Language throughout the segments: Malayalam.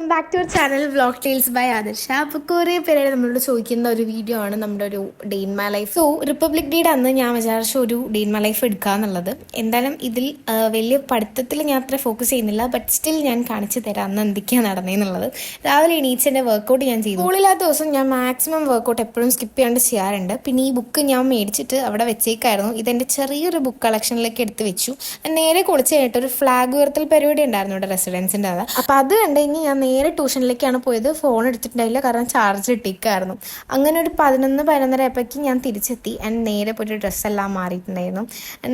Welcome back to our channel vlog tales by Adarsh. അപ്പോൾ കുറേ പേരായിട്ട് നമ്മളോട് ചോദിക്കുന്ന ഒരു വീഡിയോ ആണ് നമ്മുടെ ഒരു day in my life. So republic ഡേയുടെ അന്ന് ഞാൻ വിചാരിച്ച ഒരു ഡേ ഇൻ മൈ ലൈഫ് എടുക്കാന്നുള്ളത്. എന്തായാലും ഇതിൽ വലിയ പഠിത്തത്തിൽ ഞാൻ അത്ര ഫോക്കസ് ചെയ്യുന്നില്ല, ബട്ട് സ്റ്റിൽ ഞാൻ കാണിച്ചു തരാം അന്ന് എന്തൊക്കെയാണ് നടന്നതെന്നുള്ളത്. രാവിലെ എണീച്ച് എൻ്റെ വർക്കൗട്ട് ഞാൻ ചെയ്തു. സ്കൂളില്ലാത്ത ദിവസം ഞാൻ മാക്സിമം വർക്കൗട്ട് എപ്പോഴും സ്കിപ്പ് ചെയ്യാണ്ട് ചെയ്യാറുണ്ട്. പിന്നെ ഈ ബുക്ക് ഞാൻ മേടിച്ചിട്ട് അവിടെ വെച്ചേക്കായിരുന്നു. ഇതെൻ്റെ ചെറിയൊരു ബുക്ക് കളക്ഷനിലേക്ക് എടുത്ത് വെച്ചു. നേരെ കുളിച്ച് കഴിഞ്ഞിട്ട് ഒരു ഫ്ലാഗ് ഉയർത്തൽ പരിപാടി ഉണ്ടായിരുന്നു ഇവിടെ റെസിഡൻസിൻ്റെ. അപ്പോൾ അത് കണ്ട് കഴിഞ്ഞ് ഞാൻ നേരെ ട്യൂഷനിലേക്കാണ് പോയത്. ഫോൺ എടുത്തിട്ടുണ്ടായില്ല, കാരണം ചാർജ് ഇട്ടിരിക്കായിരുന്നു. അങ്ങനെ ഒരു 11-11:30 ആയപ്പോഴേക്കും ഞാൻ തിരിച്ചെത്തി. ആൻഡ് നേരെ പോയിട്ട് ഡ്രസ്സെല്ലാം മാറിയിട്ടുണ്ടായിരുന്നു.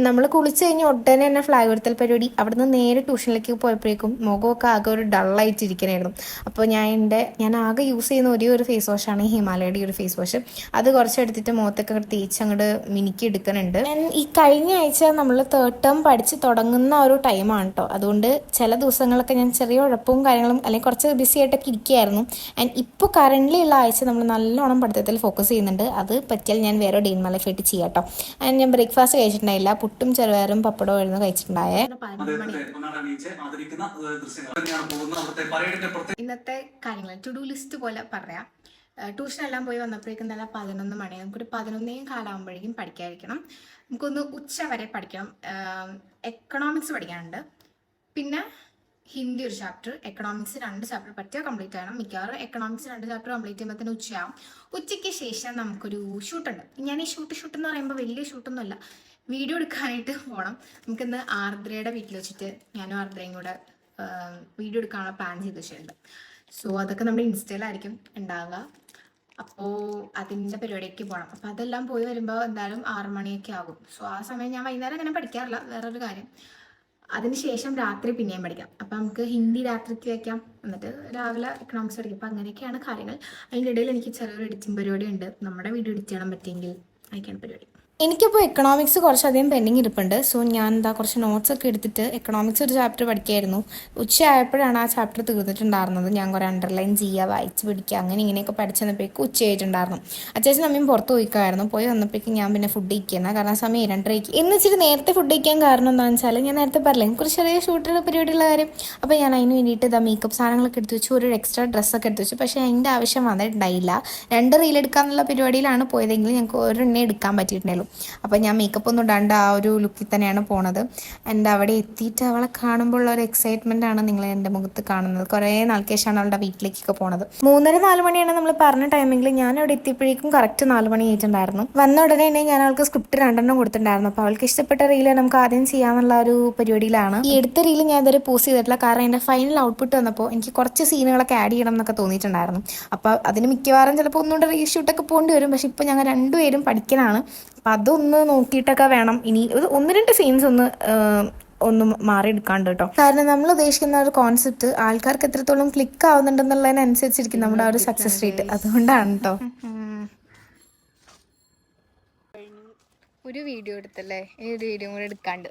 നമ്മൾ കുളിച്ച് കഴിഞ്ഞ് ഉടനെ തന്നെ ഫ്ലാഗ് ഉയർത്തൽ പരിപാടി. അവിടുന്ന് നേരെ ട്യൂഷനിലേക്ക് പോയപ്പോഴേക്കും മുഖമൊക്കെ ആകെ ഒരു ഡള്ളായിട്ടിരിക്കണമായിരുന്നു. അപ്പോൾ ഞാൻ ആകെ യൂസ് ചെയ്യുന്ന ഒരേ ഒരു ഫേസ് വാഷാണ് ഈ ഹിമാലയയുടെ ഒരു ഫേസ് വാഷ്. അത് കുറച്ചെടുത്തിട്ട് മുഖത്തൊക്കെ തേച്ച് അങ്ങോട്ട് മിനുക്കി എടുക്കുന്നുണ്ട്. ഈ കഴിഞ്ഞ ആഴ്ച നമ്മൾ തേർഡ് ടേം പഠിച്ച് തുടങ്ങുന്ന ഒരു ടൈമാണ് കേട്ടോ. അതുകൊണ്ട് ചില ദിവസങ്ങളൊക്കെ ഞാൻ ചെറിയ ഉഴപ്പവും കാര്യങ്ങളും അല്ലെങ്കിൽ കുറച്ച് ബിസി ആയിട്ടൊക്കെ ഇരിക്കുകയായിരുന്നു. ആൻഡ് ഇപ്പോൾ കറൻ്റ്ലി ഉള്ള ആഴ്ച നമ്മൾ നല്ലോണം പഠിത്തത്തിൽ ഫോക്കസ് ചെയ്യുന്നുണ്ട്. അത് പറ്റിയാൽ ഞാൻ വേറെ ഡേ ഇൻ മൈ ലൈഫ് ആയിട്ട് ചെയ്യാം കേട്ടോ. ആൻഡ് ഞാൻ ബ്രേക്ക്ഫാസ്റ്റ് കഴിച്ചിട്ടുണ്ടായില്ല, പുട്ടും ചെറുപയറും പപ്പടവും ആയിരുന്നു കഴിച്ചിട്ടുണ്ടായേ. ഇന്നത്തെ കാര്യങ്ങൾ ടു ഡു ലിസ്റ്റ് പോലെ പറയാം. ട്യൂഷനെല്ലാം പോയി വന്നപ്പോഴേക്കും നല്ല 11 മണി. നമുക്കൊരു 11:15 പഠിക്കാതിരിക്കണം. നമുക്കൊന്ന് ഉച്ച വരെ പഠിക്കണം. എക്കണോമിക്സ് പഠിക്കാനുണ്ട്, പിന്നെ ഹിന്ദി ഒരു ചാപ്റ്റർ, എക്കണോമിക്സ് 2 ചാപ്റ്റർ പറ്റിയാൽ കംപ്ലീറ്റ് ചെയ്യണം. മിക്കവാറും എക്കണോമിക്സ് 2 ചാപ്റ്റർ കംപ്ലീറ്റ് ചെയ്യുമ്പോൾ തന്നെ ഉച്ചയാവും. ഉച്ചയ്ക്ക് ശേഷം നമുക്കൊരു ഷൂട്ടുണ്ട്. ഞാൻ ഈ ഷൂട്ട് എന്ന് പറയുമ്പോൾ വലിയ ഷൂട്ടൊന്നുമല്ല, വീഡിയോ എടുക്കാനായിട്ട് പോകണം. നമുക്കിന്ന് ആർദ്രയുടെ വീട്ടിൽ വെച്ചിട്ട് ഞാനും ആർദ്രയും കൂടെ വീഡിയോ എടുക്കാനുള്ള പ്ലാൻ ചെയ്ത് വെച്ചിട്ടുണ്ട്. സോ അതൊക്കെ നമ്മുടെ ഇൻസ്റ്റയിലായിരിക്കും ഉണ്ടാവുക. അപ്പോൾ അതിൻ്റെ പരിപാടിക്ക് പോകണം. അപ്പോൾ അതെല്ലാം പോയി വരുമ്പോൾ എന്തായാലും 6 മണിയൊക്കെ ആകും. സോ ആ സമയം ഞാൻ വൈകുന്നേരം അങ്ങനെ പഠിക്കാറില്ല, വേറൊരു കാര്യം. അതിനുശേഷം രാത്രി പിന്നെയും പഠിക്കാം. അപ്പം നമുക്ക് ഹിന്ദി രാത്രിക്ക് വയ്ക്കാം, എന്നിട്ട് രാവിലെ എക്കണോമിക്സ് പഠിക്കാം. അപ്പം അങ്ങനെയൊക്കെയാണ് കാര്യങ്ങൾ. അതിൻ്റെ ഇടയിൽ എനിക്ക് ചെറിയൊരു എഡിറ്റിംഗ് പരിപാടി ഉണ്ട്. നമ്മുടെ വീഡിയോ എഡിറ്റ് ചെയ്യണം പറ്റിയെങ്കിൽ അയക്കാണ് പരിപാടി. എനിക്കിപ്പോൾ എക്കണോമിക്സ് കുറച്ചധികം പെൻഡിങ് ഇരിപ്പുണ്ട്. സോ ഞാൻ കുറച്ച് നോട്ട്സ് ഒക്കെ എടുത്തിട്ട് എക്കണോമിക്സ് ഒരു ചാപ്റ്റർ പഠിക്കായിരുന്നു. ഉച്ചയായപ്പോഴാണ് ആ ചാപ്റ്റർ തീർന്നിട്ടുണ്ടായിരുന്നത്. ഞാൻ കുറേ അണ്ടർലൈൻ ചെയ്യുക, വായിച്ച് പിടിക്കുക, അങ്ങനെ ഇങ്ങനെയൊക്കെ പഠിച്ചു വന്നപ്പോഴേക്കും ഉച്ചയായിട്ടുണ്ടായിരുന്നു. അത്യാവശ്യം സമയം പുറത്ത് പോയിക്കായിരുന്നു. പോയി വന്നപ്പോഴേക്കും ഞാൻ പിന്നെ ഫുഡ് കഴിക്കുന്ന, കാരണം സമയം 2:30. ഇന്ന് ഇച്ചിരി നേരത്തെ ഫുഡ് കഴിക്കാൻ കാരണം എന്താണെന്ന് വെച്ചാൽ ഞാൻ നേരത്തെ പറഞ്ഞില്ല എനിക്കൊരു ചെറിയ ഷൂട്ടുള്ള പരിപാടിയുള്ള കാര്യം. അപ്പോൾ ഞാൻ അതിന് വേണ്ടിയിട്ട് മേക്കപ്പ് സാധനങ്ങളൊക്കെ എടുത്ത് വെച്ചു, ഒരു എക്സ്ട്രാ ഡ്രസ്സൊക്കെ എടുത്ത് വെച്ചു. പക്ഷേ അതിൻ്റെ ആവശ്യം വന്നിട്ടുണ്ടായില്ല. 2 റീൽ എടുക്കാന്നുള്ള പരിപാടിയിലാണ് പോയതെങ്കിൽ ഞങ്ങൾക്ക് ഒരെണ്ണേ എടുക്കാൻ പറ്റിയിട്ടുണ്ടായിരുന്നു. അപ്പോൾ ഞാൻ മേക്കപ്പ് ഒന്നും ഇടാണ്ട് ആ ഒരു ലുക്കിൽ തന്നെയാണ് പോണത്. എൻ്റെ അവിടെ എത്തിയിട്ട് അവളെ കാണുമ്പോൾ ഉള്ള ഒരു എക്സൈറ്റ്മെൻ്റ് ആണ് നിങ്ങൾ എൻ്റെ മുഖത്ത് കാണുന്നത്. കുറേ നാൾക്ക് ശേഷമാണ് അവളുടെ വീട്ടിലേക്കൊക്കെ പോണത്. 3:30-4 മണിയാണ് നമ്മൾ പറഞ്ഞ ടൈമെങ്കിൽ ഞാൻ അവിടെ എത്തിയപ്പോഴേക്കും കറക്റ്റ് 4 മണി ആയിട്ടുണ്ടായിരുന്നു. വന്ന ഉടനെ തന്നെ ഞാൻ അവൾക്ക് സ്ക്രിപ്റ്റ് 2 കൊടുത്തിട്ടുണ്ടായിരുന്നു. അപ്പോൾ അവൾക്ക് ഇഷ്ടപ്പെട്ട റീല് നമുക്ക് ആദ്യം ചെയ്യാന്നുള്ള ഒരു പരിപാടിയിലാണ്. ഈ എടുത്ത റീല് ഞാൻ ഇതുവരെ പോസ്റ്റ് ചെയ്തിട്ടില്ല, കാരണം എൻ്റെ ഫൈനൽ ഔട്ട്പുട്ട് വന്നപ്പോൾ എനിക്ക് കുറച്ച് സീനുകളൊക്കെ ആഡ് ചെയ്യണം എന്നൊക്കെ തോന്നിയിട്ടുണ്ടായിരുന്നു. അപ്പോൾ അതിന് മിക്കവാറും ചിലപ്പോൾ ഒന്നുകൂടെ റീഷൂട്ടൊക്കെ പോകേണ്ടി വരും. പക്ഷെ ഇപ്പോൾ ഞങ്ങൾ 2 പേരും പഠിക്കലാണ്. അപ്പം അതൊന്ന് നോക്കിയിട്ടൊക്കെ വേണം ഇനി 1-2 സീൻസ് ഒന്ന് മാറിയെടുക്കാണ്ട് കേട്ടോ. കാരണം നമ്മൾ ഉദ്ദേശിക്കുന്ന ഒരു കോൺസെപ്റ്റ് ആൾക്കാർക്ക് എത്രത്തോളം ക്ലിക്ക് ആവുന്നുണ്ടെന്നുള്ളതിനനുസരിച്ചിരിക്കും നമ്മുടെ ആ ഒരു സക്സസ് റേറ്റ്. അതുകൊണ്ടാണ് കേട്ടോ. ഒരു വീഡിയോ എടുത്തല്ലേ, ഈ ഒരു വീഡിയോ കൂടെ എടുക്കാണ്ട്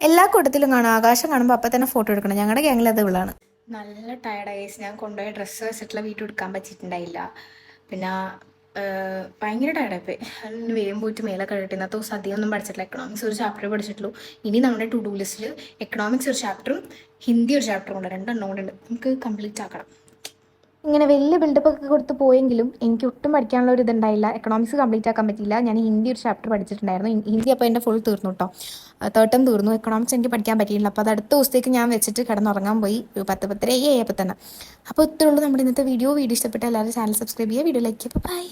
എല്ലാ കൂട്ടത്തിലും കാണും. ആകാശം കാണുമ്പോൾ അപ്പം തന്നെ ഫോട്ടോ എടുക്കണം. ഞങ്ങളുടെ ഗ്യാങ്ങിൽ അത് ഇവളാണ്. നല്ല ടയർഡായി. ഞാൻ കൊണ്ടുപോയ ഡ്രസ്സ് വെച്ചിട്ടുള്ള വീഡിയോ എടുക്കാൻ പറ്റിയിട്ടുണ്ടായില്ല. പിന്നെ ഭയങ്കര ടയർഡായിപ്പോയി. അതിന് വേഗം പോയിട്ട് മേലെ കഴിയട്ടെ. ഇന്നത്തെ ദിവസം അധികം ഒന്നും പഠിച്ചിട്ടില്ല. എക്കണോമിക്സ് ഒരു ചാപ്റ്റർ പഠിച്ചിട്ടുള്ളൂ. ഇനി നമ്മുടെ ടു ഡു ലിസ്റ്റിൽ എക്കണോമിക്സ് ഒരു ചാപ്റ്ററും ഹിന്ദി ഒരു ചാപ്റ്ററും ഉണ്ട്. 2 കൂടെ ഉണ്ട്. നമുക്ക് കംപ്ലീറ്റ് ആക്കണം. ഇങ്ങനെ വലിയ ബിൽഡപ്പ് ഒക്കെ കൊടുത്ത് പോയെങ്കിലും എനിക്ക് ഒട്ടും പഠിക്കാനുള്ള ഒരു ഇതുണ്ടായില്ല. എക്കണോമിക്സ് കംപ്ലീറ്റ് ആക്കാൻ പറ്റിയില്ല. ഞാൻ ഹിന്ദി ഒരു ചാപ്റ്റർ പഠിച്ചിട്ടുണ്ടായിരുന്നു. ഹിന്ദി അപ്പോൾ എൻ്റെ ഫുൾ തീർന്നു കേട്ടോ. 3rd ടേം തീർന്നു. എക്കണോമിക്സ് എനിക്ക് പഠിക്കാൻ പറ്റിയില്ല. അപ്പോൾ അത് അടുത്ത ദിവസത്തേക്ക് ഞാൻ വെച്ചിട്ട് കിടന്നുറങ്ങാൻ പോയി. 10-10:30 ആയപ്പോൾ തന്നെ. അപ്പോൾ ഇത്രയുള്ളൂ നമ്മുടെ ഇന്നത്തെ വീഡിയോ. ഇഷ്ടപ്പെട്ട എല്ലാവരും ചാനൽ സബ്സ്ക്രൈബ് ചെയ്യുക, വീഡിയോ ലൈക്ക് ചെയ്യുക. ബൈ.